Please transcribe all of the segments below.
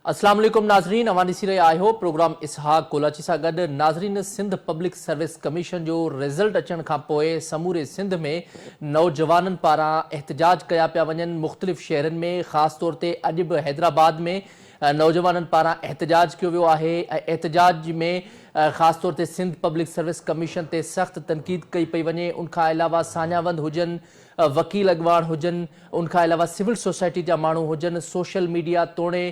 अस्सलाम वालेकुम नाज़रीन, अवां ॾिसी रहिया आहियो प्रोग्राम इसहाक कोलाची सां गॾु। नाज़रीन, सिंध पब्लिक सर्विस कमीशन जो रिज़ल्ट अचण खां पोइ समूरे सिंध में नौजवाननि पारां एहतजाज कया पिया वञनि। मुख़्तलिफ़ शहरनि में ख़ासि तौर ते अॼु बि हैदराबाद में नौजवाननि पारां एहतजाज कयो वियो आहे। एहतजाज में ख़ासि तौर ते सिंध पब्लिक सर्विस कमीशन ते सख़्तु तनक़ीद कई पई वञे। उनखां अलावा सान्यावंद हुजनि, वकील अॻवान हुजनि, उनखां अलावा सिविल सोसाइटी जा माण्हू हुजनि, सोशल मीडिया तोड़े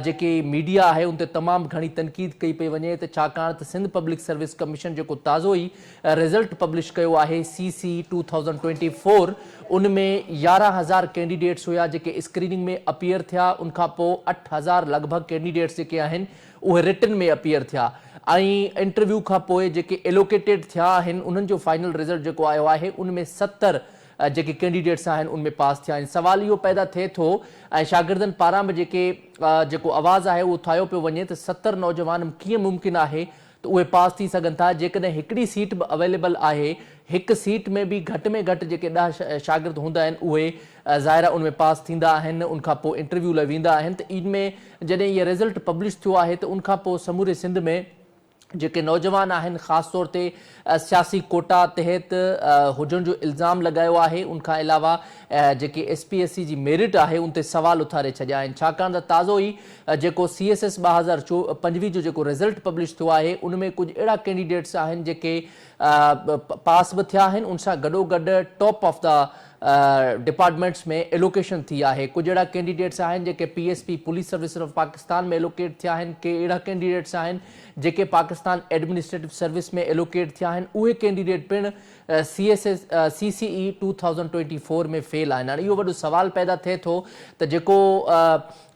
जेके मीडिया आहे उन ते तमामु घणी तनक़ीद कई पई वञे त छाकाणि त सिंध पब्लिक सर्विस कमीशन जेको ताज़ो ई रिज़ल्ट पब्लिश कयो आहे CC 2024, उन में 11,000 कैंडिडेट्स हुआ जेके स्क्रीनिंग में अपीयर थिया। उनखां पोइ 8,000 लॻभॻि कैंडिडेट्स जेके आहिनि उहे रिटन में अपीयर थिया ऐं इंटरव्यू खां पोइ जेके एलोकेटेड थिया आहिनि उन्हनि जो फाइनल रिज़ल्ट जेको आयो आहे उन में 70 जेके कैंडिडेट्स आहिनि उनमें पास थिया आहिनि। सवाल इहो पैदा थिए थो ऐं शागिर्दनि पारां बि जेको आवाज़ु आहे उहो ठाहियो पियो वञे त 70 नौजवान कीअं मुमकिन आहे त उहे पास थी सघनि था जेकॾहिं हिकिड़ी सीट बि अवेलेबल आहे। हिकु सीट में बि घटि जेके 10 शागिर्द हूंदा आहिनि उहे ज़ाहिर उनमें पास थींदा आहिनि। उनखां पोइ इंटरव्यू लाइ वेंदा आहिनि। त इन में जॾहिं इहे रिज़ल्ट पब्लिश थियो आहे त उनखां पोइ समूरे सिंध में जेके नौजवान आहिनि ख़ासि तौर ते सियासी कोटा तहत हुजण जो इल्ज़ाम लॻायो आहे। उनखां अलावा जेके SPSC जी मेरिट आहे उन ते सवाल उथारे छॾिया आहिनि छाकाणि त ताज़ो ई जेको CSS 2025 जो जेको रिज़ल्ट पब्लिश थियो आहे उन में कुझु अहिड़ा कैंडिडेट्स आहिनि जेके पास बि थिया आहिनि। उन सां गॾोगॾु टॉप ऑफ द डिपार्टमेंट्स में एलोकेशन थी आहे। कुझु अहिड़ा कैंडिडेट्स आहिनि जेके PSP police service of Pakistan में एलोकेट थिया आहिनि। के अहिड़ा कैंडिडेट्स आहिनि जेके पाकिस्तान एडमिनिस्ट्रेटिव सर्विस में एलोकेट थिया आहिनि। उहे कैंडिडेट पिणु CCE 2024 में फेल आहिनि। हाणे इहो वॾो सुवाल पैदा थिए थो त जेको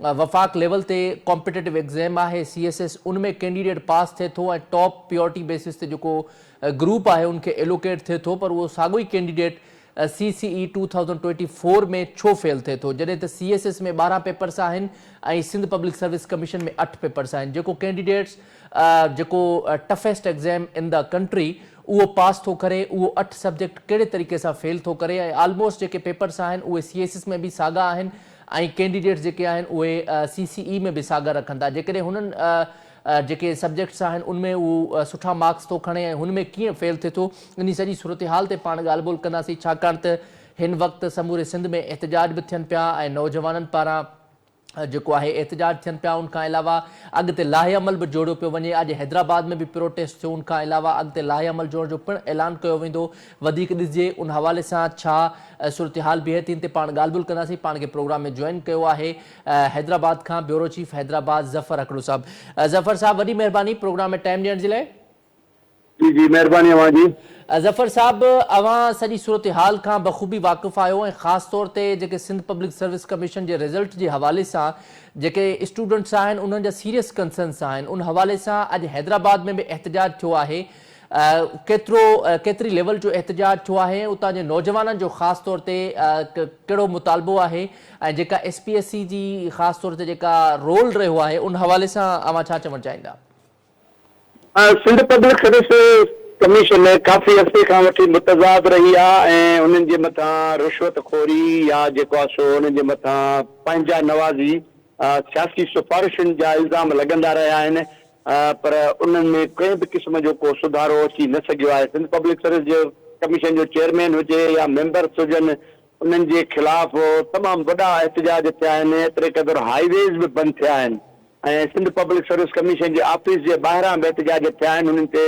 वफ़ाक़ लेवल ते कॉम्पिटेटिव एग्ज़ाम आहे CSS उन में कैंडिडेट पास थिए थो ऐं टॉप प्योरिटी बेसिस ते जेको ग्रुप आहे उनखे एलोकेट थिए थो, पर उहो साॻियो ई कैंडिडेट CCE 2024 में छो फेल थिए थो जॾहिं त CSS में 12 पेपर्स आहिनि ऐं सिंध पब्लिक सर्विस कमीशन में 8 पेपर्स आहिनि। जेको कैंडिडेट्स जेको toughest exam in the country उहो पास थो करे उहो 8 सब्जेक्ट कहिड़े तरीक़े सां फेल थो करे ऐं ऑलमोस्ट जेके पेपर्स आहिनि उहे CSS में बि साॻा आहिनि ऐं कैंडिडेट्स जेके आहिनि उहे CCE में बि साॻा रखनि था। जेकॾहिं हुननि जेके सब्जेक्ट्स आहिनि उनमें उहो सुठा मार्क्स थो खणे ऐं हुनमें कीअं फेल थिए थो इन सॼी सूरत हाल ते पाण ॻाल्हि ॿोल कंदासीं छाकाणि त हिन वक़्तु समूरे सिंध में एहतजाज बि थियनि पिया ऐं नौजवाननि पारां जेको आहे एहतजाज थियनि पिया। उनखां अलावा अॻिते लाहे अमल बि जोड़ियो पियो वञे। अॼु हैदराबाद में बि प्रोटेस्ट थियो। उनखां अलावा अॻिते लाहे अमल जोड़ण जो पिणु ऐलान कयो वेंदो। वधीक ॾिसिजे उन हवाले सां छा सूरत हाल बीहे थी ते पाण ॻाल्हि ॿोल कंदासीं। पाण खे प्रोग्राम में जॉइन कयो आहे हैदराबाद खां ब्यूरो चीफ हैदराबाद ज़फ़र अकड़ू साहब। ज़फ़र साहब, वॾी महिरबानी प्रोग्राम में टाइम ॾियण जे लाइ। जी जी महिरबानी अवां जी। ज़फ़र साहब, अवां सॼी सूरत हाल खां बख़ूबी वाक़िफ़ आहियो ऐं ख़ासि तौर ते जेके सिंध पब्लिक सर्विस कमीशन जे रिज़ल्ट जे हवाले सां जेके स्टूडेंट्स आहिनि उन्हनि जा सीरियस कंसर्न्स आहिनि। उन हवाले सां अॼु हैदराबाद में बि एहतजाज थियो आहे। केतिरी लेवल जो एहतजाज थियो आहे, उतां जे नौजवाननि जो ख़ासि तौर ते कहिड़ो मुतालबो आहे ऐं जेका SPSC जी ख़ासि तौर ते जेका रोल रहियो आहे उन हवाले सां अवां छा चवणु चाहींदा? सिंध पब्लिक सर्विस कमीशन काफ़ी अरसे खां वठी मुतज़ाद रही आहे ऐं उन्हनि जे मथां रिश्वतखोरी या जेको आहे सो उन्हनि जे मथां पंहिंजा नवाज़ी सियासी सिफ़ारिशुनि जा इल्ज़ाम लॻंदा रहिया आहिनि, पर उन्हनि में कंहिं बि क़िस्म जो को सुधारो अची न सघियो आहे। सिंध पब्लिक सर्विस जो कमीशन जो चेयरमैन हुजे या मेंबर्स हुजनि, उन्हनि जे ख़िलाफ़ तमामु वॾा एहतजाज थिया आहिनि। एतिरे क़दुरु हाईवेज़ बि बंदि थिया आहिनि ऐं सिंध पब्लिक सर्विस कमीशन जे ऑफिस जे ॿाहिरां बि एहतजाज थिया आहिनि। उन्हनि ते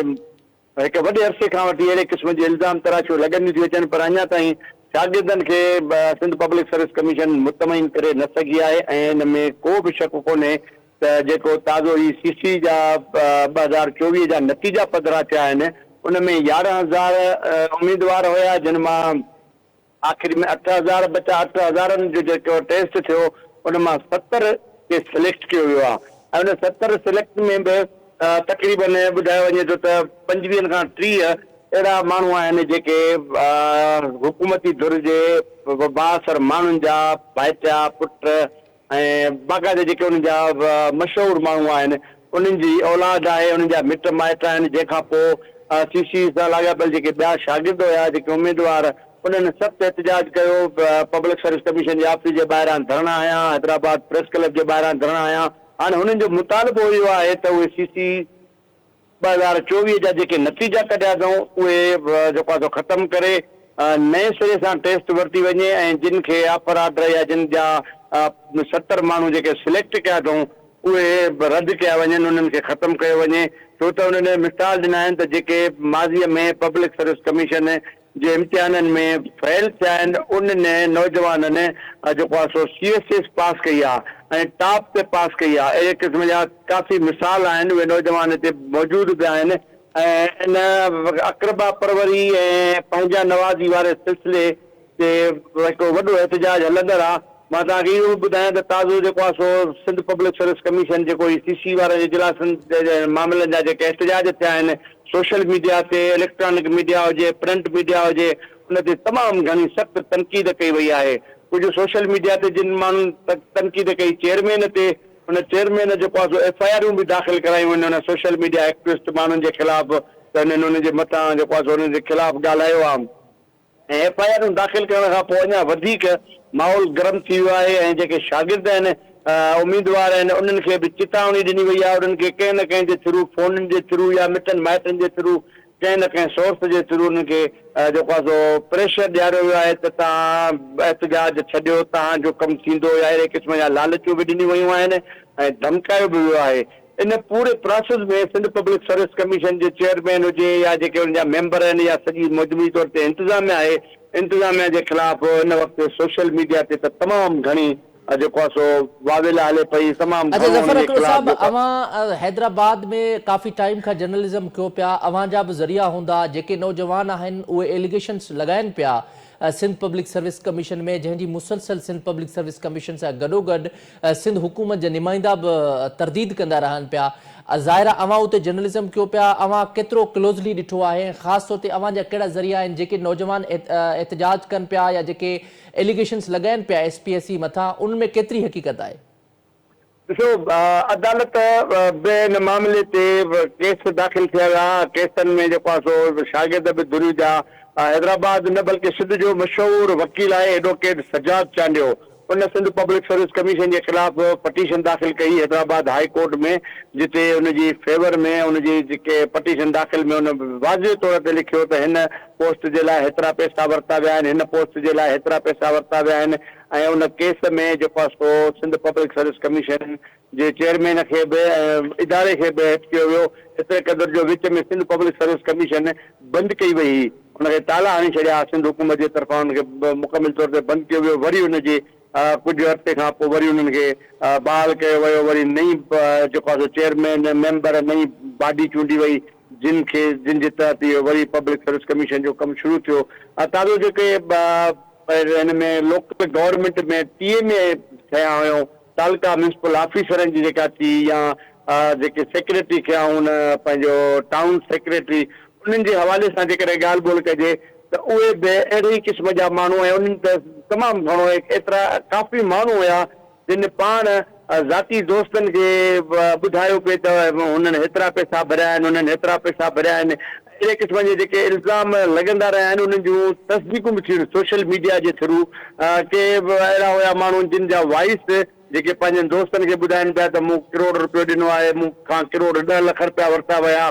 हिकु वॾे अरसे खां वठी अहिड़े क़िस्म जे इल्ज़ाम तराशियूं लॻंदियूं थियूं अचनि, पर अञा ताईं शागिर्दनि खे सिंध पब्लिक सर्विस कमीशन मुतमइन करे न सघी आहे ऐं इन में को बि शक कोन्हे त जेको ताज़ो ई CC जा 2024 जा नतीजा पधिरा थिया आहिनि उन में 11,000 उम्मीदवार हुया, जिन मां आख़िरी में 8,000 बचा। 8,000 जो जेको टेस्ट थियो उन मां 70 खे सिलेक्ट कयो वियो आहे ऐं उन 70 सिलेक्ट में बि तक़रीबन ॿुधायो वञे थो त 25 खां 30 अहिड़ा माण्हू आहिनि जेके हुकूमती धुर जे बाअसर माण्हुनि जा भाइटिया पुट ऐं बाक़ाइदे जेके उन्हनि जा मशहूरु माण्हू आहिनि उन्हनि जी औलाद आहे, उन्हनि जा मिट माइट आहिनि। जंहिंखां पोइ CC सां लाॻापियल जेके ॿिया शागिर्द हुया जेके उम्मीदवार उन्हनि सख़्तु एहतजाज कयो। पब्लिक सर्विस कमीशन जे ऑफिस जे ॿाहिरां धरणा आया, हैदराबाद प्रेस क्लब जे ॿाहिरां धरणा आया हाणे हुननि जो मुतालबो इहो आहे त उहे CC 2024 जा जेके नतीजा कढिया अथऊं उहे जेको आहे ख़तमु करे नए सिरे सां टेस्ट वरिती वञे ऐं जिन खे ऑफर ऑर्डर या जिन जा 70 माण्हू जेके सिलेक्ट कया अथऊं उहे रद्द कया वञनि, उन्हनि खे ख़तमु कयो वञे। छो त उन्हनि मिसाल ॾिना आहिनि त जेके माज़ीअ में पब्लिक सर्विस कमीशन जे इम्तिहाननि में फेल थिया आहिनि उन्हनि नौजवाननि जेको आहे CSS पास कई आहे ऐं टॉप ते पास कई आहे। अहिड़े क़िस्म जा काफ़ी मिसाल आहिनि, उहे नौजवान हिते मौजूदु पिया आहिनि ऐं इन अक़रबा परवरी ऐं पंहिंजा नवाज़ी वारे सिलसिले ते हिकु वॾो एहतजाज हलंदड़ आहे। मां तव्हांखे इहो ॿुधायां त ताज़ो जेको आहे सिंध पब्लिक सर्विस कमीशन जेको CC वारनि जे इजलासनि मामलनि जा जेके एहतजाज थिया आहिनि सोशल मीडिया ते, इलेक्ट्रॉनिक मीडिया हुजे, प्रिंट मीडिया हुजे, उन ते तमामु घणी सख़्तु तनक़ीद कई वई आहे। कुझु सोशल मीडिया ते जिन माण्हुनि तनक़ीद कई चेयरमैन ते, उन चेयरमैन जेको आहे FIR बि दाख़िल करायूं आहिनि उन सोशल मीडिया एक्टिविस्ट माण्हुनि जे ख़िलाफ़, त उन्हनि उनजे मथां जेको आहे उन्हनि जे ख़िलाफ़ ॻाल्हायो आहे ऐं FIR दाख़िल करण खां पोइ अञा वधीक माहौल गरम थी वियो आहे ऐं जेके शागिर्द आहिनि उम्मीदवार आहिनि उन्हनि खे बि चेतावनी ॾिनी वई आहे। उन्हनि खे कंहिं न कंहिं जे थ्रू, फ़ोननि जे थ्रू या मिटनि माइटनि जे थ्रू, कंहिं न कंहिं सोर्स जे थ्रू उन्हनि खे जेको आहे प्रेशर ॾियारियो वियो आहे त तव्हां एहतजाज छॾियो, तव्हांजो कमु थींदो, या अहिड़े क़िस्म जा लालचूं बि ॾिनियूं वयूं आहिनि ऐं धमकायो बि वियो आहे। इन पूरे प्रोसेस में सिंध पब्लिक सर्विस कमीशन जे चेयरमैन हुजे या जेके हुन जा मेंबर आहिनि या सॼी मजमूई तौर ते इंतिज़ामिया आहे, इंतिज़ामिया जे ख़िलाफ़ इन वक़्तु सोशल मीडिया ते त तमामु घणी जेको आहे वावेला हले पई, तमामु अच्छा ज़फ़र अकड़ साहब, अवां हैदराबाद में काफ़ी टाइम खां जर्नलिज़म कयो पिया, अवां जा बि ज़रिया हूंदा, जेके नौजवान आहिनि उहे एलिगेशन्स लॻाइनि पिया सिंध पब्लिक सर्विस कमीशन में, जंहिंजी मुसलसल सिंध पब्लिक सर्विस कमीशन सां गॾोगॾु सिंध हुकूमत जा नुमाइंदा बि तरदीद कंदा रहनि पिया। ज़ाहिर आहे अवां उते जर्नलिज़म कयो पिया, अवां केतिरो क्लोज़ली ॾिठो आहे, ख़ासि तौर ते अवां जा कहिड़ा ज़रिया आहिनि जेके नौजवान एहतजाज कनि पिया या जेके एलिगेशन्स लॻाइनि पिया SPSC मथां, उनमें केतिरी हक़ीक़त आहे? ॾिसो, अदालत हिन मामले ते केस दाख़िल थिया हुआ, केसनि में जेको आहे शागिर्द बि दुरुजा हैदराबाद न बल्कि सिंध जो मशहूरु वकील आहे एडवोकेट सजाद चांडियो, उन सिंध पब्लिक सर्विस कमीशन के खिलाफ पटिशन दाख़िल कई हैदराबाद हाई कोर्ट में, जिते उनजी फेवर में उनजी जेके पटिशन दाख़िल में उन वाज़े तौर ते लिखियो त हिन पोस्ट जे लाइ हेतिरा पैसा वरिता विया आहिनि, हिन पोस्ट जे लाइ हेतिरा पैसा वरिता विया आहिनि ऐं उन केस में जेको आहे सो सिंध पब्लिक सर्विस कमीशन जे चेयरमैन खे बि इदारे खे बि हेठि कयो वियो। एतिरे क़दुरु जो विच में सिंध पब्लिक सर्विस कमीशन बंदि कई वई, उनखे ताला हणी छॾिया सिंध हुकूमत जे तरफ़ां, उनखे मुकमिल तौर ते बंदि कयो वियो। वरी उनजे कुझु हफ़्ते खां पोइ वरी उन्हनि खे बहाल कयो वियो, वरी नई जेको आहे चेयरमैन मेंबर नई बॉडी चूंडी वई जिन जे तहत इहो वरी पब्लिक सर्विस कमीशन जो कमु शुरू थियो। ताज़ो जेके हिन में लोकल गवर्नमेंट में TMA थिया हुयूं, तालुका म्यूनिसिपल ऑफिसरनि जी जेका थी या जेके सेक्रेटरी थिया हुन पंहिंजो टाउन सेक्रेटरी, उन्हनि जे हवाले सां जेकॾहिं ॻाल्हि ॿोल कजे त उहे बि अहिड़े ई क़िस्म जा माण्हू ऐं उन्हनि त तमामु घणो एतिरा काफ़ी माण्हू हुया जिन पाण ज़ाती दोस्तनि खे ॿुधायो पिए त हुननि हेतिरा पैसा भरिया आहिनि, हुननि हेतिरा पैसा भरिया आहिनि। अहिड़े क़िस्म जे जेके इल्ज़ाम लॻंदा रहिया आहिनि, उन्हनि जूं तस्दीकूं बि थियूं सोशल मीडिया जे थ्रू। के अहिड़ा हुया माण्हू जिन जा वॉइस जेके पंहिंजनि दोस्तनि खे ॿुधाइनि पिया त मूं करोड़ रुपयो ॾिनो आहे, मूंखां करोड़ 10 लख रुपया वरिता विया,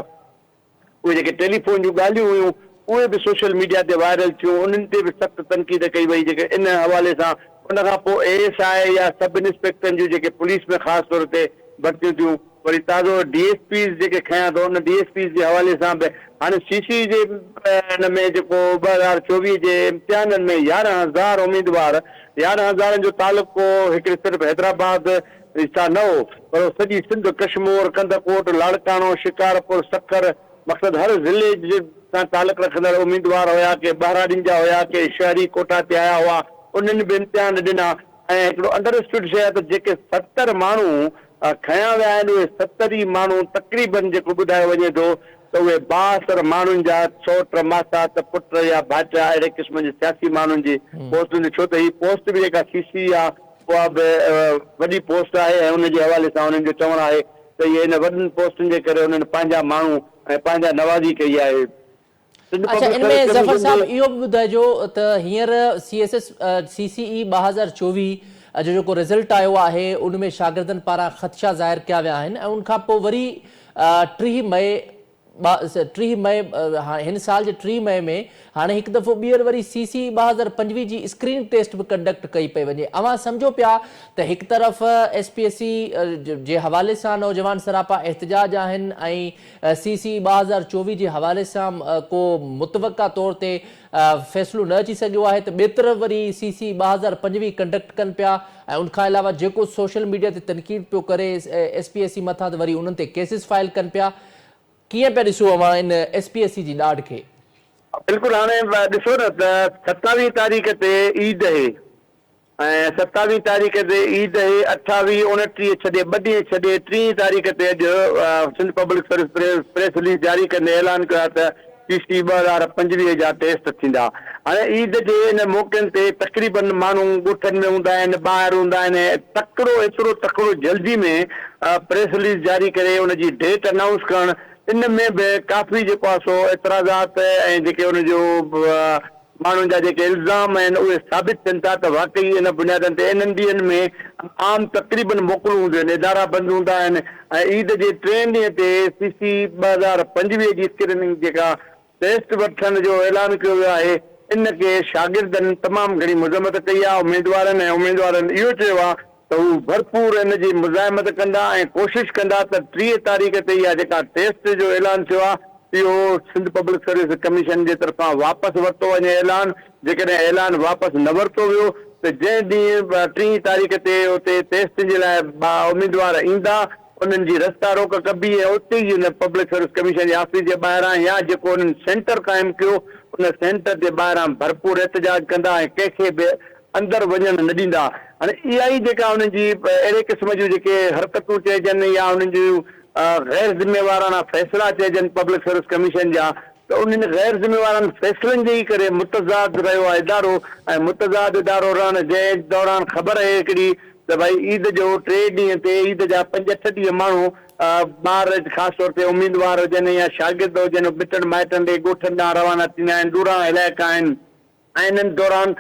उहे जेके टेलीफोन जूं ॻाल्हियूं हुयूं उहे बि सोशल मीडिया ते वायरल थियूं, उन्हनि ते बि सख़्तु तनक़ीद कई वई। जेके इन हवाले सां उन खां पोइ ASI या सब इंस्पेक्टरनि जूं जेके पुलिस में ख़ासि तौर ते भर्तियूं थियूं, वरी ताज़ो DSPs जेके खयां थो उन DSPs जे हवाले सां बि हाणे CC जे हिन में जेको 2024 जे इम्तिहाननि में 11,000 उम्मीदवार, 11,000 जो तालुको हिकिड़े सिर्फ़ु हैदराबाद सां न हो, पर सॼी सिंध, कश्मीर, कंदकोट, लाड़काणो, शिकारपुर, सखर, मक़सदु हर ज़िले सां तालुक रखंदड़ उम्मीदवार हुया, के ॿाहिरां जा हुया, के शहरी कोटा ते आया हुआ, उन्हनि बि इम्तिहान ॾिना। ऐं हिकिड़ो अंडरस्टूड शइ आहे त जेके 70 माण्हू खयां विया आहिनि, उहे 70 ई माण्हू तक़रीबन जेको ॿुधायो वञे थो त उहे 62 माण्हुनि जा सौट मासात पुट या भाइटा अहिड़े क़िस्म जे सियासी माण्हुनि जी पोस्टुनि, छो त हीअ पोस्ट बि जेका CC आहे उहा बि वॾी पोस्ट आहे ऐं उनजे हवाले सां उन्हनि जो चवणु आहे त इहे हिन वॾनि पोस्टुनि जे करे उन्हनि पंहिंजा माण्हू ऐं पंहिंजा नवाज़ी कई आहे। अच्छा, इनमें ज़फ़र साहब इहो बि ॿुधाइजो त हींअर CCE 2024 जो जेको रिज़ल्ट आयो आहे उन में शागिर्दनि पारां ख़दशा ज़ाहिर कया विया आहिनि ऐं उनखां पोइ वरी 3 मई हिन साल जे 3 मई में हाणे हिकु दफ़ो ॿीहर वरी CC 2025 जी स्क्रीन टेस्ट बि कंडक्ट कई पई वञे। अवां सम्झो पिया त हिकु तरफ़ SPSC जे हवाले सां नौजवान सरापा एहतजाज आहिनि ऐं CC 2024 जे हवाले सां को मुतवक़ा तौर ते फ़ैसिलो न अची सघियो आहे, त ॿिए तरफ़ वरी CC 2025 कंडक्ट कनि पिया ऐं उनखां अलावा जेको सोशल मीडिया ते तनक़ीद पियो करे SPSC मथां, त वरी उन्हनि ते केसिस फाइल कनि पिया। कीअं पिया ॾिसो अवां इन SPSC जी ॾाढ खे? बिल्कुलु, हाणे ॾिसो न त 27 तारीख़ ते ईद आहे ऐं 27 तारीख़ ते ईद आहे, 28, 29 छॾे 2 ॾींहं छॾे 30 तारीख़ ते अॼु Sindh public service press release जारी कंदे ऐलान कयो त CC 2025 जा टेस्ट थींदा। हाणे ईद जे इन मौक़नि ते तक़रीबन माण्हू ॻोठनि में हूंदा आहिनि, ॿाहिरि हूंदा आहिनि, एतिरो तकिड़ो जल्दी में प्रेस रिलीज़ जारी करे उनजी डेट अनाउंस करणु, इन में बि काफ़ी जेको आहे सो एतिराज़ात ऐं जेके उनजो माण्हुनि जा जेके इल्ज़ाम आहिनि उहे साबित थियनि था त वाक़ई इन बुनियादनि ते इन्हनि ॾींहंनि में आम तक़रीबन मोकलूं हूंदियूं आहिनि, इदारा बंदि हूंदा आहिनि ऐं ईद जे 3 ॾींहं ते CC 2025 जी स्क्रीनिंग जेका टेस्ट वठण जो ऐलान कयो वियो आहे, इनखे शागिर्दनि तमामु घणी मुज़मत कई आहे। उमेदवारनि इहो चयो आहे त हू भरपूर इन जी मुज़ाहिमत कंदा ऐं कोशिशि कंदा त 30 तारीख़ ते इहा जेका टेस्ट जो ऐलान थियो आहे इहो सिंध पब्लिक सर्विस कमीशन जे तरफ़ां वापसि वरितो वञे ऐलान। जेकॾहिं ऐलान वापसि न वरितो वियो त जंहिं ॾींहुं 30 तारीख़ ते उते टेस्ट जे लाइ उमेदवार ईंदा उन्हनि जी रस्ता रोक कबी ऐं उते ई हुन पब्लिक सर्विस कमीशन जे ऑफिस जे ॿाहिरां या जेको उन्हनि सेंटर क़ाइमु कयो उन सेंटर जे ॿाहिरां भरपूर एहतजाज कंदा ऐं कंहिंखे बि अंदरि वञणु न ॾींदा। हाणे इहा ई जेका उन्हनि जी अहिड़े क़िस्म जूं जेके हरकतूं चइजनि या उन्हनि जूं गैर ज़िम्मेवाराना फ़ैसिला चइजनि पब्लिक सर्विस कमीशन जा, त उन्हनि गैर ज़िम्मेवारनि फ़ैसिलनि जे ई करे मुतज़ाद रहियो आहे इदारो ऐं मुतज़ाद इदारो रहण जंहिं दौरान ख़बर आहे हिकिड़ी त भई ईद जो 3 ॾींहं ते ईद जा 5-8 ॾींहं माण्हू ॿार ख़ासि तौर ते उमेदवार हुजनि या शागिर्द हुजनि मिटनि माइटनि ॾे ॻोठनि ॾांहुं रवाना थींदा आहिनि, ॾूरां इलाइक़ा आहिनि ऐं इन्हनि दौरान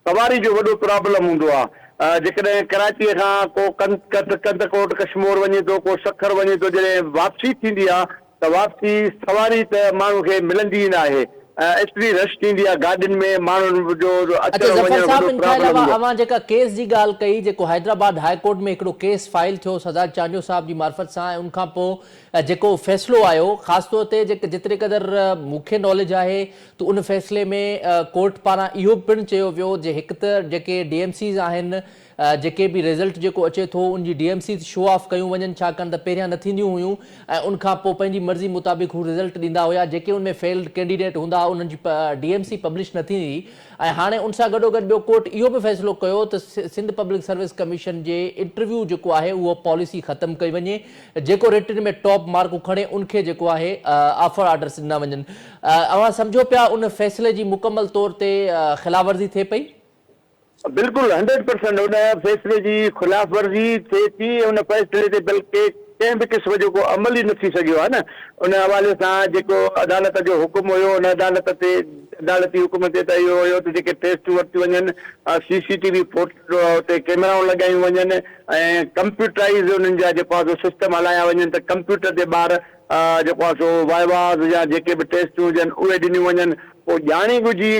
सवारी जो वॾो प्रॉब्लम हूंदो आहे। जेकॾहिं कराचीअ खां को कंदकोट कश्मीर वञे थो, को सखर वञे थो, जॾहिं वापसी थींदी आहे त वापसी सवारी त माण्हू खे मिलंदी ई न आहे, एतिरी रश थींदी आहे गाॾियुनि में, माण्हुनि जो अच्छा ज़फ़र साहब, इनखां अलावा अवां जेका केस जी ॻाल्हि कई, जेको हैदराबाद हाई कोर्ट में हिकिड़ो केस फाइल थियो सदाक चांडियो साहब जी मार्फत सां, ऐं उनखां पोइ जेको फ़ैसिलो आयो ख़ासि तौर ते जेतिरे क़दुरु मूंखे नॉलेज आहे त उन फ़ैसिले में कोर्ट पारां इहो पिणु चयो वियो जे हिकु त जेके DMCs आहिनि, जेके बि रिज़ल्ट जेको अचे थो उनजी DMCs शो ऑफ कयूं वञनि, छाकाणि त पहिरियां न थींदियूं हुयूं ऐं उनखां पोइ पंहिंजी मर्ज़ी मुताबिक़ हू रिज़ल्ट ॾींदा हुया, जेके उनमें फेल्ड कैंडिडेट हूंदा उन्हनि जी DMC पब्लिश न थींदी। ऐं हाणे उन सां गॾोगॾु ॿियो कोर्ट इहो बि फ़ैसिलो कयो त सिंध पब्लिक सर्विस कमीशन जे इंटरव्यू जेको आहे उहो पॉलिसी ख़तमु कई वञे, जेको रिटन में टॉप मार्कूं खणे उनखे जेको आहे ऑफर ऑर्डर्स ॾिना वञनि। अवां सम्झो पिया उन फ़ैसिले जी मुकमल तौर ते ख़िलाफ़ थिए पई? बिल्कुलु 100% उन फ़ैसिले जी ख़िलाफ़ वर्ज़ी थिए थी। उन फ़ैसिले ते बल्कि कंहिं बि क़िस्म जो को अमल ई न थी सघियो आहे न। उन हवाले सां जेको अदालत जो हुकुम हुयो, उन अदालती हुकुम ते त इहो हुयो त जेके टेस्ट वरितियूं वञनि, CCTV ते कैमराऊं लॻायूं वञनि ऐं कंप्यूटराइज़ उन्हनि जा जेको आहे सिस्टम हलाया वञनि त कंप्यूटर ते ॿार जेको आहे सो वाइवाज़ या जेके बि टेस्टूं हुजनि उहे ॾिनियूं वञनि। पोइ ॼाणी बुझी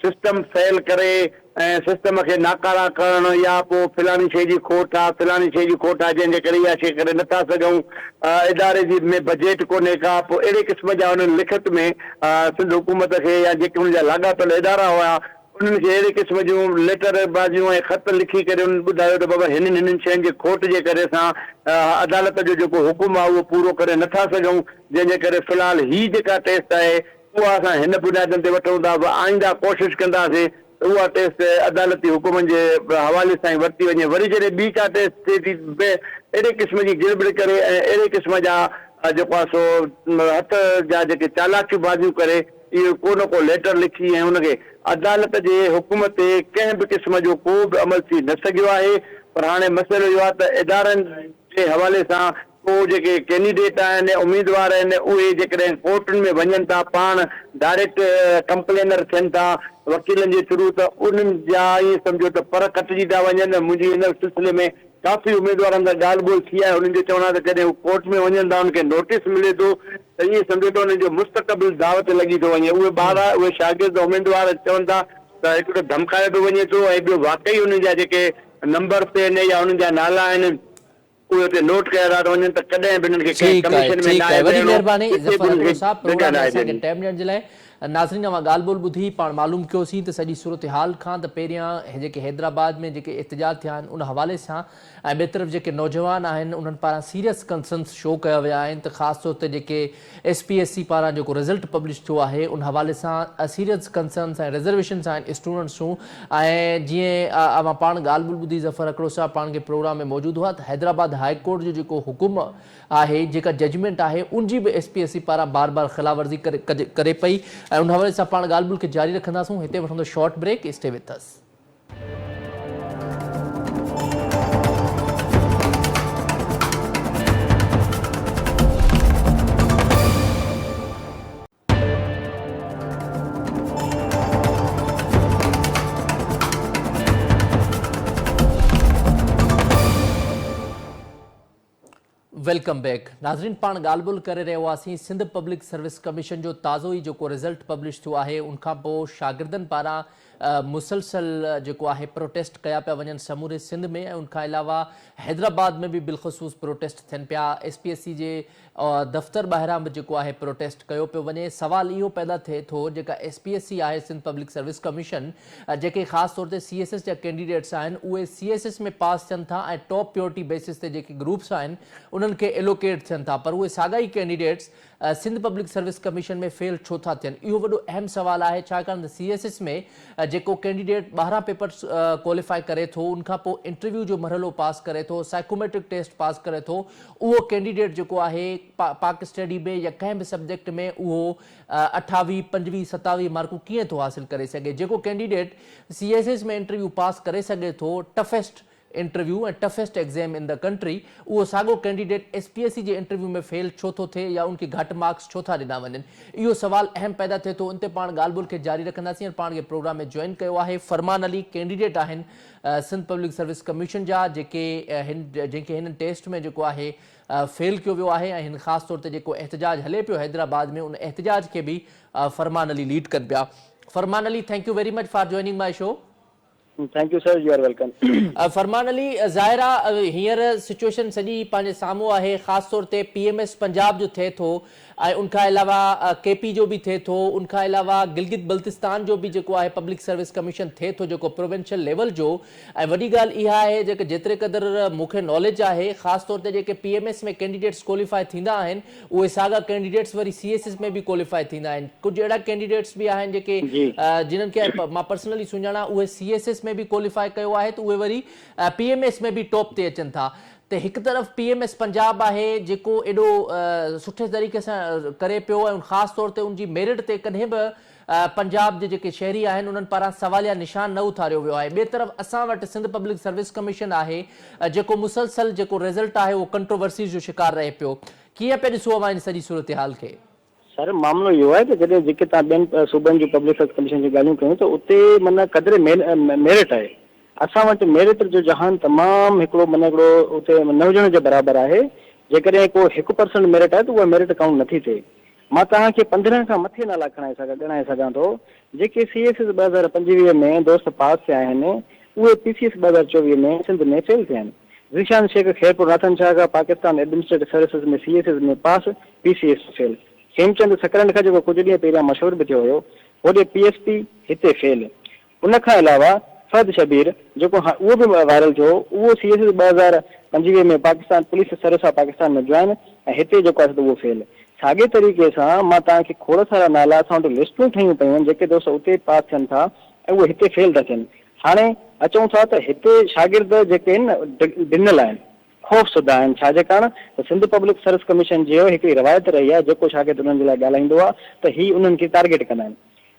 सिस्टम फेल करे ऐं सिस्टम खे नाकारा करणु या पोइ फलाणी शइ जी खोट आहे, फलाणी शइ जी खोट आहे जंहिंजे करे इहा शइ करे नथा सघूं, इदारे जी में बजेट कोन्हे का, पोइ अहिड़े क़िस्म जा उन्हनि लिखत में सिंध हुकूमत खे या जेके हुनजा लाॻापियल इदारा हुआ उन्हनि खे अहिड़े क़िस्म जूं लेटर बाज़ियूं ऐं ख़त लिखी करे उन्हनि ॿुधायो त बाबा हिननि शयुनि जे खोट जे करे असां अदालत जो जेको हुकुम आहे उहो पूरो करे नथा सघूं, जंहिंजे करे फ़िलहालु हीअ जेका टेस्ट आहे उहा असां हिन बुनियादनि ते वठूं था, आईंदा कोशिशि कंदासीं उहा टेस्ट अदालती हुकुमनि जे हवाले सां ई वरिती वञे। वरी जॾहिं ॿी का टेस्ट थिए थी अहिड़े क़िस्म जी गिड़बड़ करे ऐं अहिड़े क़िस्म जा जेको आहे सो हथ जा जेके चालाकियूं बाज़ियूं करे इहो को न को लेटर लिखी ऐं हुनखे अदालत जे हुकुम ते कंहिं बि क़िस्म जो को बि अमल थी न सघियो आहे। पर हाणे मसइलो इहो आहे त इदारनि जे हवाले सां को जेके कैंडिडेट आहिनि उम्मीदवार आहिनि उहे जेकॾहिं कोर्टुनि में वञनि था पाण डायरेक्ट कंप्लेनर थियनि था वकीलनि जे थ्रू त उन्हनि जा ईअं सम्झो त पर कटिजी था वञनि। मुंहिंजी हिन सिलसिले में काफ़ी उम्मीदवारनि सां ॻाल्हि ॿोल थी आहे। उन्हनि जो चवणु आहे त जॾहिं हू कोर्ट में वञनि था उनखे नोटिस मिले थो त ईअं सम्झो त उन्हनि जो मुस्तक़बिल दाव ते लॻी थो वञे। उहे ॿार उहे शागिर्द उम्मीदवार चवनि था त हिकिड़ो धमकायो थो वञे थो ऐं ॿियो वाकई उन्हनि जा जेके नंबर ते आहिनि या उन्हनि जा नाला आहिनि उहे हुते नोट कया था वञनि त कॾहिं बि हिननि खे कंहिं कमीशन में न आहे। वॾी महिरबानी ज़फ़र अकबर साहब प्रोग्राम में असांखे टाइम ॾियण जे लाइ। नाज़रीन अवां ॻाल्हि ॿोल ॿुधी पाण मालूम कयोसीं त सॼी सूरत हाल खां त पहिरियां जेके हैदराबाद में जेके एहतजाज थिया आहिनि उन हवाले सां ऐं ॿिए तरफ़ जेके नौजवान आहिनि उन्हनि पारां सीरियस कंसर्न्स शो कया विया आहिनि त ख़ासि तौर ते जेके SPSC पारां जेको रिज़ल्ट पब्लिश थियो आहे उन हवाले सां सीरियस कंसर्न्स ऐं रिज़र्वेशन्स आहिनि स्टूडेंट्स जूं। ऐं जीअं अवां पाण ॻाल्हि ॿोल ॿुधी ज़फ़र अकबर साहब पाण खे प्रोग्राम में मौजूदु हुआ त हैदराबाद हाई कोर्ट जो जेको हुकुम आहे जेका जजमेंट आहे उनजी बि SPSC पारां बार बार ख़िलाफ़वर्ज़ी करे पई ऐं उन हवाले सां पाण ॻाल्हि ॿोल खे जारी रखंदासूं। हिते वठंदो short break, stay with us. Welcome back. नाज़रीन पाण ॻाल्हि ॿोल करे रहिया हुआसीं सिंध पब्लिक सर्विस कमीशन जो ताज़ो ई जेको रिज़ल्ट पब्लिश थियो आहे उनखां पोइ शागिर्दनि पारां मुसलसल जेको आहे प्रोटेस्ट कया पिया वञनि समूरे सिंध में ऐं उनखां अलावा हैदराबाद में बि बिलख़ुसूस प्रोटेस्ट थियनि पिया। SPSC जे दफ़्तर ॿाहिरां बि जेको आहे प्रोटेस्ट कयो पियो वञे। सवाल इहो पैदा थिए थो जेका SPSC आहे सिंध पब्लिक सर्विस कमीशन जेके ख़ासि तौर ते CSS जा कैंडिडेट्स आहिनि उहे CSS में पास थियनि था ऐं टॉप प्योरिटी बेसिस ते जेके ग्रुप्स आहिनि उन्हनि खे एलोकेट थियनि था पर उहे साॻा ई candidates Sindh public service commission में फेल छो था थियनि इहो वॾो अहम सवाल आहे। छाकाणि त CSS में जेको कैंडिडेट 12 पेपर्स क्वालिफाई करे थो उनखां पोइ इंटरव्यू जो मरहलो पास करे थो साइकोमेट्रिक टेस्ट पास करे थो उहो कैंडिडेट जेको आहे पाक स्टडी में या कंहिं बि सब्जेक्ट में उहो 28, 25, 27 मार्कूं कीअं थो हासिल करे सघे। जेको कैंडिडेट CSS में इंटरव्यू पास करे सघे थो टफेस्ट इंटरव्यू ऐं toughest exam in the country उहो साॻियो कैंडिडेट SPSC जे इंटरव्यू में फेल छो थो थिए या उनखे घटि मार्क्स छो था ॾिना वञनि इहो सवाल अहम पैदा थिए थो। उन ते पाण ॻाल्हि ॿोल खे जारी रखंदासीं। पाण खे प्रोग्राम में जॉइन कयो आहे फरमान अली कैंडिडेट आहिनि सिंध पब्लिक सर्विस कमीशन जा जंहिंखे हिन टेस्ट में जेको आहे फेल कयो वियो आहे ऐं हिन ख़ासि तौर ते जेको एहतजाज हले पियो हैदराबाद में उन एहतजाज खे बि फरमान अली लीड कनि पिया। Farman Ali, thank you very much for joining my show. Thank you sir, you are welcome. Farman Ali, ज़ाहिर आहे हींअर सिचुएशन सॼी पंहिंजे साम्हूं आहे ख़ासि तौर ते PMS पंजाब जो थिए थो ऐं उनखां अलावा KP जो बि थिए थो उनखां अलावा गिलगित बल्तिस्तान जो बि जेको आहे पब्लिक सर्विस कमीशन थिए थो जेको प्रोविंशियल लेवल जो। ऐं वॾी ॻाल्हि इहा आहे जेके जेतिरे क़दुरु मूंखे नॉलेज आहे ख़ासि तौर ते जेके PMS में कैंडिडेट्स क्वालिफाई थींदा आहिनि उहे साॻा कैंडिडेट्स वरी CSS में बि क्वालिफाई थींदा आहिनि। कुझु अहिड़ा कैंडिडेट्स बि आहिनि जेके जिन्हनि खे मां पर्सनली सुञाणा उहे CSS में बि क्वालिफाई कयो आहे त उहे वरी PMS में बि टॉप ते अचनि था। त हिकु तरफ़ PMS पंजाब आहे जेको एॾो सुठे तरीक़े सां करे पियो ऐं ख़ासि तौर ते उनजी मेरिट ते कॾहिं बि पंजाब जे जेके शहरी आहिनि उन्हनि पारां सवालिया निशान न उथारियो वियो आहे। ॿिए तरफ़ असां वटि सिंध पब्लिक सर्विस कमीशन आहे जेको मुसलसल जेको रिज़ल्ट आहे उहो कंट्रोवर्सीज़ जो शिकार रहे पियो। कीअं पिया ॾिसो इन सॼी सूरत हाल खे? सर मामलो इहो आहे त जॾहिं जेके तव्हां ॿियनि सूबनि जी पब्लिक सर्विस कमीशन जी ॻाल्हियूं कयूं त उते माना क़दुरु मेरिट आहे। असां वटि मेरिट जो जहान तमामु हिकिड़ो हिकिड़ो उते न हुजण जे बराबरि आहे। जेकॾहिं को 1% मेरिट आहे त उहा मेरिट काउंट नथी थिए। मां तव्हांखे 15 खां मथे नाला ॻणाए सघां थो जेके CSS 2025 में दोस्त पास थिया आहिनि उहे PCS 2024 में सिंध में फेल थिया आहिनि। ज़ीशान शेख खैरपुर नाथन शाह पाकिस्तान एडमिनिस्ट्रेटिव सर्विसिस में CSS में pass PCS fail. Hemchand Sakrand Khan जेको कुझु ॾींहं पहिरियां मशहूरु बि थियो हुयो होॾे PSP हिते फेल। उनखां अलावा फहद शबीर जेको उहो बि वायरल थियो उहो CSS 2025 में Pakistan police service of Pakistan में जॉइन ऐं हिते जेको आहे उहो फेल। साॻे तरीक़े सां मां तव्हांखे खोड़ सारा नाला असां वटि लिस्टूं ठहियूं पियूं आहिनि जेके दोस्त उते पास थियनि था ऐं उहे हिते फेल था थियनि। हाणे अचूं था त हिते शागिर्द जेके आहिनि न ॾिनल आहिनि ख़ौफ़ आहिनि। छाजे कारण त सिंध पब्लिक सर्विस कमीशन जो हिकिड़ी रवायत रही आहे जेको शागिर्द उन्हनि जे लाइ ॻाल्हाईंदो आहे त ही उन्हनि खे टारगेट कंदा आहिनि।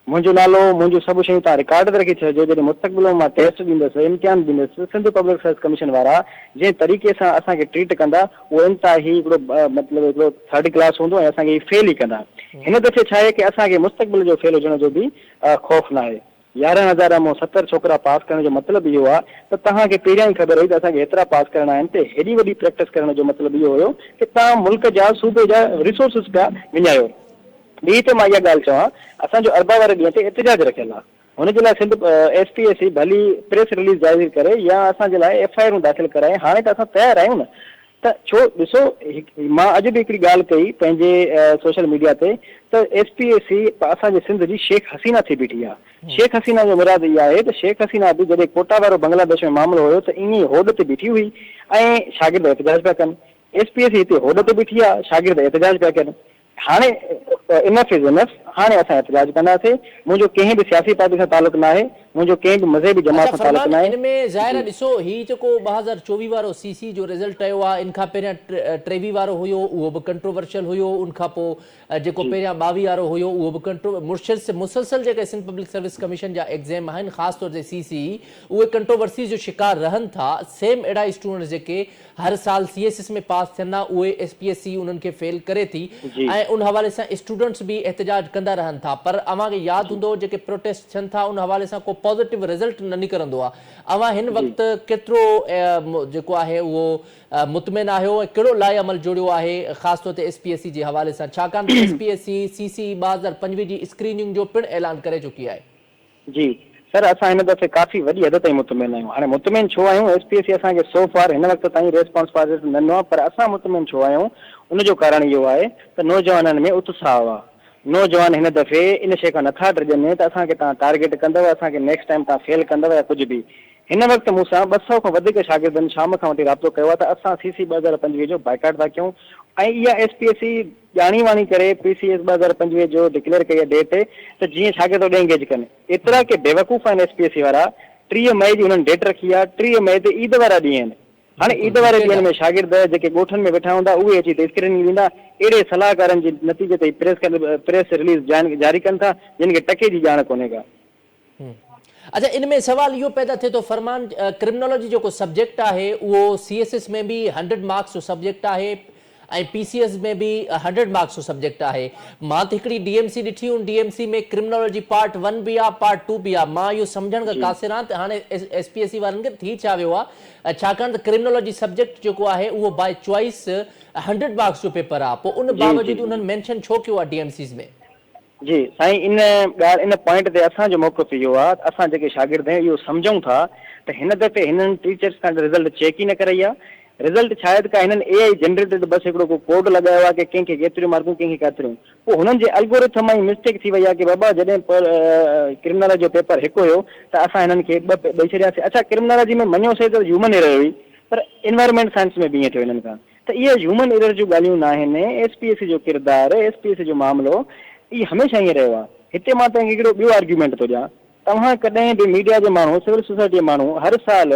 मुंहिंजो नालो मुंहिंजो सभु शयूं तव्हां रिकॉर्ड ते रखी छॾिजो। जॾहिं मुस्तक़बिल में मां टेस्ट ॾींदुसि, इम्तिहान ॾींदुसि, सिंध पब्लिक सर्विस कमीशन वारा जंहिं तरीक़े सां असांखे ट्रीट कंदा उहो इंतिहाई हिकिड़ो मतिलबु हिकिड़ो थर्ड क्लास हूंदो ऐं असांखे फेल ई कंदा। हिन दफ़े छा आहे कि असांखे मुस्तक़बिल जो फेल हुजण जो बि ख़ौफ़ न आहे। 11,000 मां 70 छोकिरा पास करण जो मतिलबु इहो आहे त तव्हांखे पहिरियां ई ख़बर हुई त असांखे एतिरा पास करणा आहिनि, त हेॾी वॾी प्रैक्टिस करण जो मतिलबु इहो हुयो कि तव्हां मुल्क जा सूबे जा रिसोर्सिस पिया विञायो। ॿी त मां इहा ॻाल्हि चवां, असांजो अरबा वारे ॾींहं ते एतिजाज रखियल आहे, हुनजे लाइ सिंध SPSC भली प्रेस रिलीज़ जारी करे या असांजे लाइ FIR दाख़िल कराए। हाणे त असां तयारु आहियूं न, त छो ॾिसो मां अॼु बि हिकिड़ी ॻाल्हि कई पंहिंजे सोशल मीडिया ते त SPSC असांजे सिंध जी शेख हसीना थी बीठी आहे। शेख हसीना जो मुराद इहा आहे त शेख हसीना बि जॾहिं कोटा वारो बांग्लादेश में मामिलो हुयो त ईअं होड ते बीठी हुई ऐं शागिर्द एहतजाज पिया कनि। SPSC हिते होड ते बीठी आहे, शागिर्द एहतजाज पिया कनि। हाणे इनफ इज़ इनफ, हाणे असां एहतजाज कंदासीं। मुंहिंजो कंहिं बि सियासी पार्टी सां तालुक न आहे, मुंहिंजो कंहिं बि मज़हबी जमात सां तालुक न आहे। इनमें ज़ाहिर ॾिसो ही जेको 2024 वारो CC जो रिज़ल्ट आयो आहे, इन खां पहिरियां 23 वारो हुयो उहो बि कंट्रोवर्शियल हुयो, उन खां पोइ जेको पहिरियां 22 वारो हुयो उहो बि मुसलसल जेके सिंध पब्लिक सर्विस कमीशन जा एग्ज़ाम आहिनि ख़ासि तौर ते CC उहे कंट्रोवर्सी जो शिकार रहनि था। सेम अहिड़ा स्टूडेंट्स जेके हर साल CSS में पास थियनि था उहे SPSC उन्हनि खे फेल करे थी ऐं उन हवाले सां स्टूडेंट्स भी एहतजाज कंदा रहनि था। पर अव्हांखे यादि हूंदो जेके प्रोटेस्ट थियनि था उन हवाले सां को पॉज़िटिव रिज़ल्ट न निकिरंदो आहे। अव्हां हिन वक़्तु केतिरो जेको आहे उहो मुतमिन आहियो ऐं कहिड़ो लाइ अमल जोड़ियो आहे ख़ासि तौर ते SPSC जे हवाले सां, छाकाणि त SPSC CC 2025 जी स्क्रीनिंग जो पिणु ऐलान करे चुकी आहे? जी सर, असां हिन दफ़े काफ़ी वॾी हद ताईं मुतमिन आहियूं। हाणे मुतमिन छो आहियूं, SPSC असांखे सो फार हिन वक़्तु ताईं रेस्पॉन्स पॉजिटिव न ॾिनो आहे, पर असां मुतमिन छो आहियूं उनजो कारण इहो आहे त नौजवाननि में उत्साह आहे। नौजवान हिन दफ़े इन शइ खां नथा ड्रिजनि त असांखे तव्हां टारगेट कंदव, असांखे नेक्स्ट टाइम तव्हां फेल कंदव या कुझु बि। हिन वक़्तु मूंसां 200 खां वधीक शागिर्दनि शाम खां वठी राब्तो कयो आहे त असां CC 2025 जो बाइकाट था कयूं ऐं इहा SPSC ॼाणी वाणी करे PCS 2025 जो डिक्लेयर कई आहे डेट त जीअं शागिर्द होॾे एंगेज कनि। एतिरा के बेवकूफ़ आहिनि SPSC वारा। 30 मई जी हुननि डेट रखी आहे, 30 मई ते ईद वारा ॾींहं आहिनि। हाणे ईद वारे ॾींहंनि में शागिर्द जेके ॻोठनि में वेठा हूंदा उहे अची त स्क्रीनिंग ॾींदा। अहिड़े सलाहकारनि जे नतीजे ते प्रेस रिलीज़ जारी कनि था जिन खे टके जी ॼाण कोन्हे का। अच्छा, इनमें सवाल इहो पैदा थिए थो फरमान, क्रिमिनोलॉजी जेको सब्जेक्ट आहे उहो CSS में भी 100 मार्क्स जो सब्जेक्ट आहे ऐं PCS में भी 100 मार्क्स जो सब्जेक्ट आहे। मां त हिकिड़ी DMC ॾिठी, उन DMC में क्रिमिनोलॉजी पार्ट 1 भी आहे, पार्ट 2 भी आहे। मां इहो सम्झण खां कासिर आहियां त हाणे SPSC वारनि खे थी छा वियो आहे, छाकाणि त क्रिमिनोलॉजी सब्जेक्ट जेको आहे उहो बाय चॉइस 100 मार्क्स जो पेपर आहे, पोइ उन बावजूदि उन्हनि मेंशन छो कयो आहे DMCs में? जी साईं, इन ॻाल्हि इन पॉइंट ते असांजो मौक़िफ़ इहो आहे, असां जेके शागिर्द आहियूं इहो सम्झूं था त हिन दफ़े हिननि टीचर्स खां रिज़ल्ट चेक ई न कराई आहे। रिज़ल्ट शायदि का हिननि AI जनरेटेड बसि हिकिड़ो को कोड लॻायो आहे कि कंहिंखे केतिरियूं मार्कूं कंहिंखे केतिरियूं, पोइ हुननि जे एल्गोरिथम मां ई मिस्टेक थी वई आहे कि बाबा जॾहिं क्रिमिनोलॉजी जो पेपर हिकु हुयो त असां हिननि खे ॿ ॾेई छॾियासीं। अच्छा, क्रिमिनोलॉजी में मञोसीं त ह्यूमन एरर हुई, पर इन्वायरमेंट साइंस में बि ईअं थियो हिननि खां। त इहे ह्यूमन एरर जूं ॻाल्हियूं न आहिनि। SPSC जो किरदारु, SPSC जो मामिलो इहो हमेशह ईअं रहियो आहे। हिते मां तव्हांखे हिकिड़ो ॿियो आर्ग्यूमेंट थो ॾियां। तव्हां कॾहिं बि मीडिया जे माण्हू, सिविल सोसाइटी जे माण्हू हर साल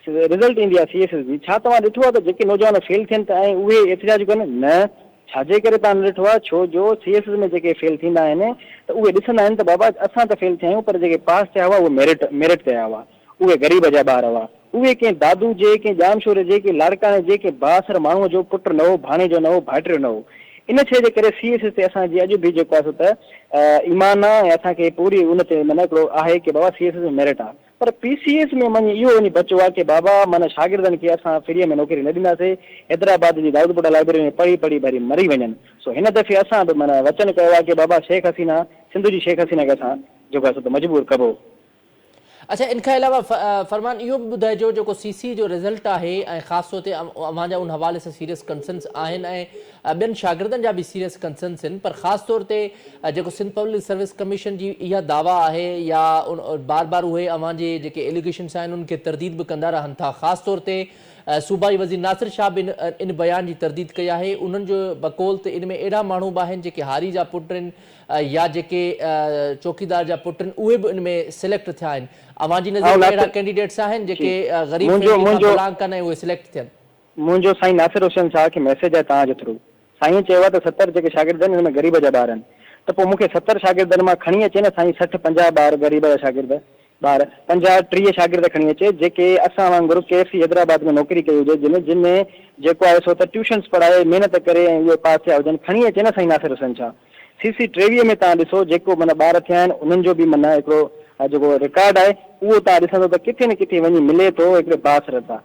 रिज़ल्ट ईंदी आहे CSS जी, छा तव्हां ॾिठो आहे त जेके नौजवान फेल थियनि था ऐं उहे एतिजाज कनि? न। छाजे करे तव्हां न ॾिठो आहे? छो जो CSS में जेके फेल थींदा आहिनि त उहे ॾिसंदा आहिनि त बाबा असां त फेल थिया आहियूं, पर जेके पास थिया हुआ उहे मेरिट कया हुआ, उहे ग़रीब जा ॿार हुआ, उहे कंहिं दादू जे, कंहिं जामशोर जे, कंहिं लाड़काणे जे, कंहिं बासर माण्हूअ जो पुटु न हो, भाणे जो न हो, भाइटियो न हो। इन शइ जे करे CSS ते असांजी अॼु बि जेको आहे त ईमान आहे ऐं असांखे पूरी उन ते माना हिकिड़ो आहे कि बाबा CSS में मेरिट आहे। पर PCS में माना इहो वञी बचियो आहे कि बाबा माना शागिर्दनि खे असां फ्रीअ में नौकरी न ॾींदासीं, हैदराबाद जी दाऊदपुरा लाइब्रेरी में पढ़ी पढ़ी भरी मरी वञनि। सो हिन दफ़े असां बि माना वचन कयो आहे कि बाबा शेख हसीना, सिंध जी शेख हसीना खे असां जेको आहे सो मजबूर कबो। अच्छा, इन खां अलावा फरमान इहो बि ॿुधाइजो जेको CC जो रिज़ल्ट आहे ऐं ख़ासि तौर ते अव्हांजा उन हवाले सां सीरियस कंसर्न्स आहिनि ऐं ॿियनि शागिर्दनि जा बि सीरियस कंसर्न्स आहिनि, पर ख़ासि तौर ते जेको सिंध पब्लिक सर्विस कमीशन जी इहा दावा आहे या बार बार उहे अव्हांजे जेके एलिगेशन्स आहिनि उनखे तरदीद बि कंदा रहनि था। ख़ासि तौर ते सूबाई वज़ीर नासिर शाह बि इन बयान जी तरदीद कई आहे। उन्हनि जो बकौल त इन में अहिड़ा माण्हू बि आहिनि जेके हारी जा पुट आहिनि या जेके चौकीदार जा पुट आहिनि, उहे बि इन में सिलेक्ट थिया आहिनि। अव्हांजी नज़र में अहिड़ा कैंडिडेट्स आहिनि जेके ग़रीब बिलोंग कनि ऐं उहे सिलेक्ट थियनि? मुंहिंजो साईं नासिर हुसैन शाह खे मैसेज आहे तव्हांजे थ्रू। साईं चयो आहे त 70 जेके शागिर्द आहिनि हिन में ग़रीब जा ॿार आहिनि। त पोइ मूंखे 70 शागिर्दनि मां खणी अचे न साईं 60-50 ॿार ग़रीब जा शागिर्द ॿार 50-30 शागिर्द खणी अचे जेके असां वांगुरु KFC हैदराबाद में नौकिरी कई हुजे जिन में जेको आहे सो त ट्यूशन्स पढ़ाए महिनत करे ऐं उहे पास थिया हुजनि खणी अचे न साईं नासिर हुसैन छा CC 23 में तव्हां ॾिसो जेको माना ॿार थिया आहिनि उन्हनि जो बि माना हिकिड़ो जेको रिकॉर्ड आहे उहो तव्हां ॾिसंदो त किथे न किथे वञी मिले थो हिकिड़े बासर सां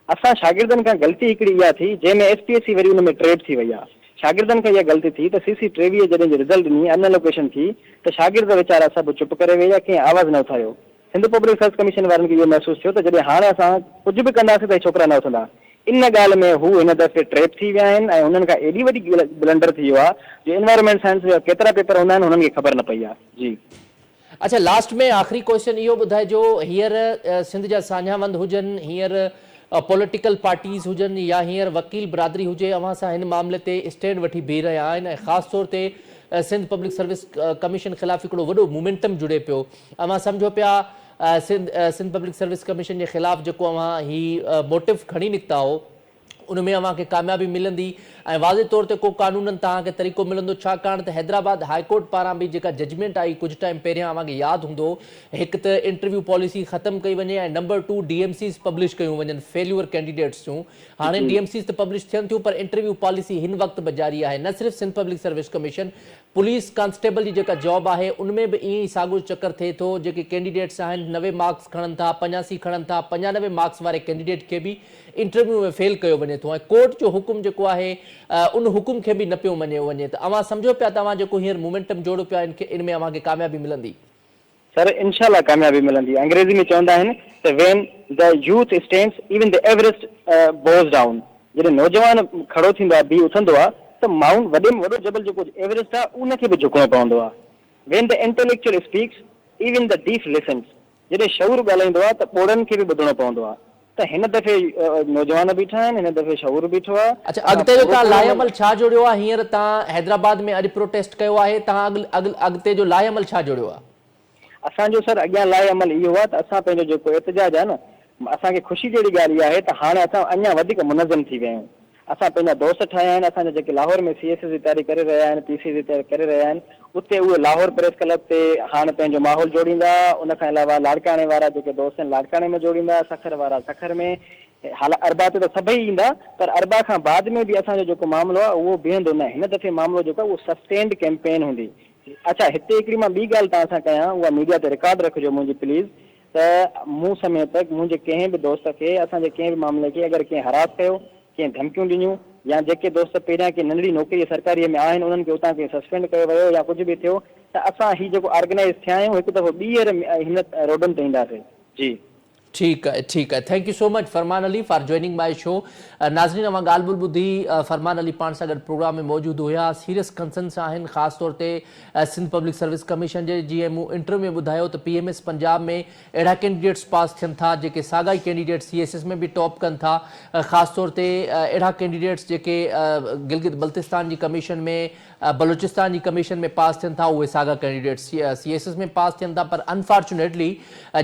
असां शागिर्दनि खां ग़लती हिकिड़ी इहा थी जंहिंमें SPSC वरी हुन में ट्रेड थी वई आहे शागिर्दनि खां इहा ग़लती थी त CC 23 जॾहिं जो रिज़ल्ट ॾिनी अनएलोकेशन थी त शागिर्द वीचारा सभु चुप करे वेही कंहिं आवाज़ न उथारियो हिंद पब्लिक सर्विस कमीशन वारनि खे इहो महसूसु थियो त जॾहिं हाणे असां कुझु बि कंदासीं त छोकिरा न उथंदा इन ॻाल्हि में हू हिन दफ़े ट्रेप थी विया आहिनि ऐं हुननि खां एॾी वॾी ब्लंडर थी वियो आहे जो एनवायरमेंट साइंस जा केतिरा पेपर हूंदा आहिनि हुननि खे ख़बर न पई आहे जी अच्छा लास्ट में आख़िरी क्वेश्चन इहो ॿुधाइजो हींअर सिंध जा साझावंद हुजनि हींअर पॉलिटिकल पार्टीज़ हुजनि या हींअर वकील बिरादरी हुजे अव्हां सां हिन मामले ते स्टैंड वठी बीह रहिया आहिनि ऐं ख़ासि तौर ते सिंध पब्लिक सर्विस कमीशन ख़िलाफ़ हिकिड़ो वॾो मोमेंटम जुड़े पियो अव्हां सम्झो पिया सिंध पब्लिक सर्विस कमीशन जे ख़िलाफ़ जेको अव्हां ही मोटिव खणी निकिता हो उनमें अव्हां खे कामयाबी मिलंदी ऐं वाज़े तौर ते को कानूननि तव्हांखे तरीक़ो मिलंदो छाकाणि त हैदराबाद हाईकोर्ट पारां बि जेका जजमेंट आई कुझु टाइम पहिरियां अव्हांखे यादि हूंदो हिकु त इंटरव्यू पॉलिसी ख़तमु कई वञे ऐं नंबर 2 DMCs पब्लिश कयूं वञनि फेल्यूअर कैंडिडेट्स जूं हाणे DMCs त पब्लिश थियनि थियूं पर इंटरव्यू पॉलिसी हिन वक़्तु बि जारी आहे न सिर्फ़ु Sindh public service commission police constable जी जेका जॉब आहे उनमें बि ईअं ई साॻियो चकर थिए थो जेके कैंडिडेट्स आहिनि 90 मार्क्स खणनि था 85 खणनि था 95 मार्क्स वारे कैंडिडेट खे बि इंटरव्यू में फेल कयो वञे थो ऐं कोर्ट जो हुकुम जेको आहे उन हुकुम खे बि न पियो मञियो वञे त अव्हां सम्झो पिया तव्हां जेको हींअर मोमेंटम जोड़ो पिया इन में अव्हांखे कामयाबी मिलंदी सर इंशाल्लाह कामयाबी मिलंदी अंग्रेजी में चवंदा आहिनि त when the youth stands even the Everest Bhoj down जॾहिं नौजवान खड़ो थींदो आहे बीह उथंदो आहे त माउंट वॾे में वॾो जबल जेको एवरेस्ट आहे उनखे बि झुकणो पवंदो आहे when the intellectual speaks even the deaf lessons जॾहिं शऊर ॻाल्हाईंदो आहे त ॿोड़नि खे बि ॿुधणो पवंदो आहे त हिन दफ़े नौजवान बीठा आहिनि हिन दफ़े शऊर बीठो आहे अच्छा अॻिते जो तव्हां लाइअमल छा जोड़ियो आहे हींअर तव्हां हैदराबाद में अॼु प्रोटेस्ट कयो आहे तव्हां अॻिते जो लाइअमल छा जोड़ियो आहे असांजो सर अॻियां लाइअमल इहो आहे त असां पंहिंजो जेको एहतजाज आहे न असांखे ख़ुशी जहिड़ी ॻाल्हि इहा आहे त हाणे असां अञा वधीक मुनज़म थी विया आहियूं असां पंहिंजा दोस्त ठाहिया आहिनि असांजा जेके लाहौर में CSS जी तयारी करे रहिया आहिनि PC जी तयारी करे रहिया आहिनि उते उहे लाहौर प्रेस क्लब ते हाणे पंहिंजो माहौल जोड़ींदा उन खां अलावा लाड़काणे वारा जेके दोस्त आहिनि लाड़काणे में जोड़ींदा सखर वारा सखर में हाल अरबा ते त सभई ईंदा पर अरबा खां बाद में बि असांजो जेको मामिलो आहे उहो बीहंदो न हिन दफ़े मामिलो जेको आहे उहो सस्टेन्ड कैंपेन हूंदी अच्छा हिते हिकिड़ी मां ॿी ॻाल्हि तव्हां सां कयां उहा मीडिया ते रिकॉर्ड रखिजो मुंहिंजी प्लीज़ त मूं समय तक मुंहिंजे कंहिं बि दोस्त खे असांजे कंहिं बि मामले खे अगरि कंहिं हरास कयो कंहिं धमकियूं ॾिनियूं या जेके दोस्त पहिरियां की नंढड़ी नौकिरी सरकारीअ में आहिनि उन्हनि खे उतां कंहिं सस्पेंड कयो वियो या कुझु बि थियो त असां ही जेको ऑर्गेनाइज़ थिया आहियूं हिकु दफ़ो ॿीहर हिन रोडनि ते ईंदासीं जी ठीक है thank you so much Farman Ali for joining my show नाज़रीन अवां ॻाल्हि ॿोल ॿुधी फरमान अली पाण सां गॾु प्रोग्राम में मौजूदु हुया सीरियस कंसर्न्स आहिनि ख़ासि तौर ते सिंध पब्लिक सर्विस कमीशन जे जीअं मूं इंटरव्यू में ॿुधायो त PMS पंजाब में अहिड़ा कैंडिडेट्स पास थियनि था जेके साॻाई कैंडिडेट्स CSS में बि टॉप कनि था ख़ासि तौर ते अहिड़ा कैंडिडेट्स जेके गिलगित बल्तिस्तान जी कमीशन में बलूचिस्तान जी कमीशन में पास थियनि था उहे साॻा कैंडिडेट्स CSS में पास थियनि था पर अनफॉर्चुनेटली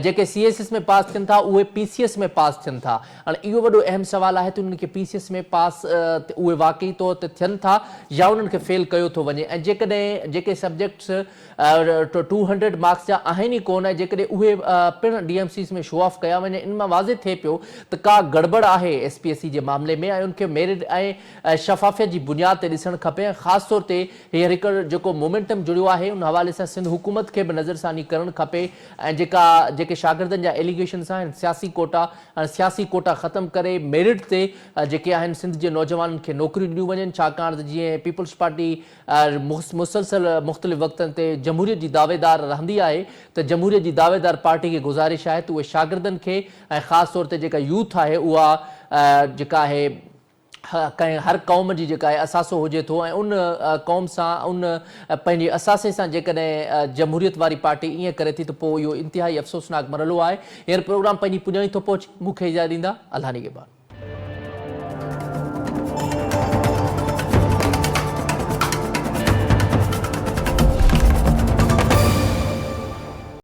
जेके CSS में पास थियनि था उहे PCS में पास थियनि था हाणे इहो वॾो अहम सुवाल आहे त उन्हनि खे PCS में पास उहे वाक़ई तौर ते थियनि था या उन्हनि खे फेल कयो थो वञे ऐं जेकॾहिं जेके सब्जेक्ट्स 200 मार्क्स जा आहिनि ई कोन जेकॾहिं उहे पिणु DMCs में शो ऑफ कया वञे इन मां वाज़े थिए पियो त का गड़बड़ आहे SPSC जे मामले में ऐं उनखे मेरिट ऐं शफ़ाफ़ियत जी बुनियाद ते ॾिसणु खपे ऐं ख़ासि तौर ते हींअर हिकु जेको मोमेंटम जुड़ियो आहे उन हवाले सां सिंध हुकूमत खे बि नज़रसानी करणु खपे ऐं जेके शागिर्दनि जा एलिगेशन्स आहिनि सियासी कोटा ख़तमु करे मेरिट ते जेके आहिनि सिंध जे नौजवाननि खे नौकरियूं ॾिनियूं वञनि छाकाणि त जीअं पीपल्स पार्टी मुसलसल मुख़्तलिफ़ वक़्तनि ते जमहूरियत जी दावेदार रहंदी आहे त जमहूरियत जी दावेदार पार्टी खे गुज़ारिश आहे त उहे शागिर्दनि खे ऐं ख़ासि तौर ते जेका यूथ आहे उहा जेका आहे कंहिं हर क़ौम जी जेका आहे असासो हुजे थो ऐं उन क़ौम सां उन पंहिंजे असासे सां जेकॾहिं जमहूरियत वारी पार्टी ईअं करे थी त पोइ इहो इंतिहाई अफ़सोसनाक मरहलो आहे हींअर प्रोग्राम पंहिंजी पुॼाणी थो पहुचे मूंखे इजाज़त ॾींदा अल्लाह निगहबान।